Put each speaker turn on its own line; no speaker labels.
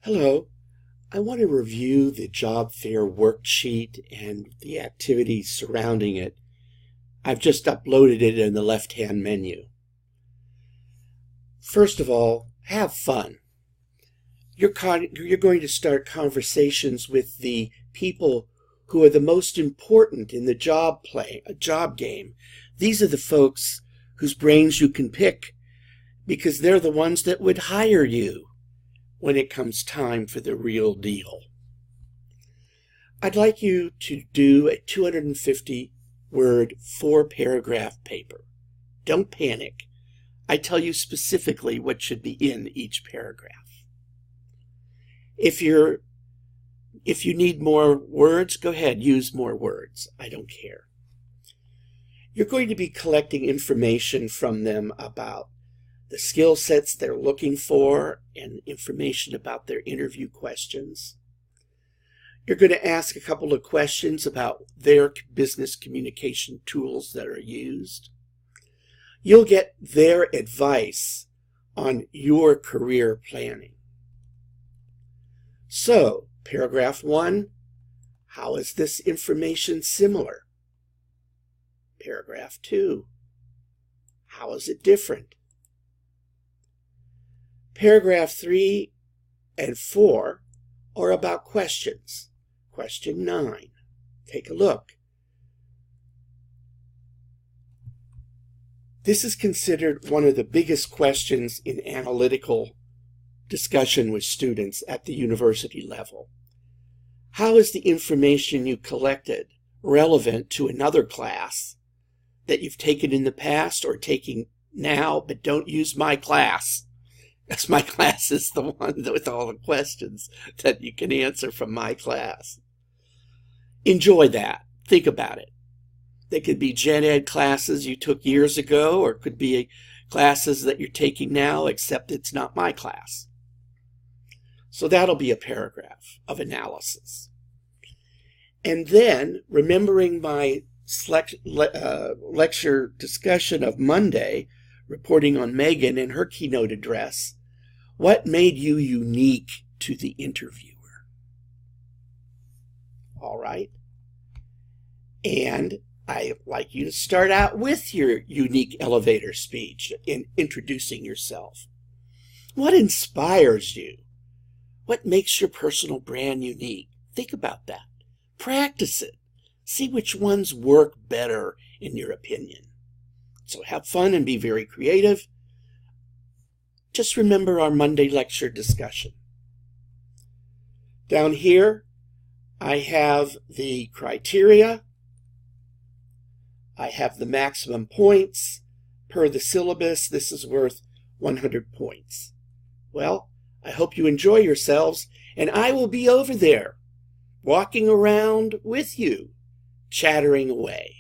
Hello. I want to review the job fair worksheet and the activities surrounding it. I've just uploaded it in the left-hand menu. First of all, have fun. You're going to start conversations with the people who are the most important in the job game. These are the folks whose brains you can pick because they're the ones that would hire you when it comes time for the real deal. I'd like you to do a 250-word, 4-paragraph paper. Don't panic. I tell you specifically what should be in each paragraph. If you need more words, go ahead, use more words. I don't care. You're going to be collecting information from them about the skill sets they're looking for and information about their interview questions. You're going to ask a couple of questions about their business communication tools that are used. You'll get their advice on your career planning. So, paragraph 1, how is this information similar? Paragraph 2, how is it different? Paragraph 3 and 4 are about questions. Question 9. Take a look. This is considered one of the biggest questions in analytical discussion with students at the university level. How is the information you collected relevant to another class that you've taken in the past or taking now, but don't use my class? Because my class is the one with all the questions that you can answer from my class. Enjoy that. Think about it. They could be gen ed classes you took years ago, or it could be classes that you're taking now, except it's not my class. So that'll be a paragraph of analysis. And then, remembering my lecture discussion of Monday, reporting on Megan and her keynote address, what made you unique to the interviewer? All right. And I'd like you to start out with your unique elevator speech in introducing yourself. What inspires you? What makes your personal brand unique? Think about that. Practice it. See which ones work better in your opinion. So have fun and be very creative. Just remember our Monday lecture discussion. Down here, I have the criteria. I have the maximum points. Per the syllabus, this is worth 100 points. Well, I hope you enjoy yourselves, and I will be over there, walking around with you, chattering away.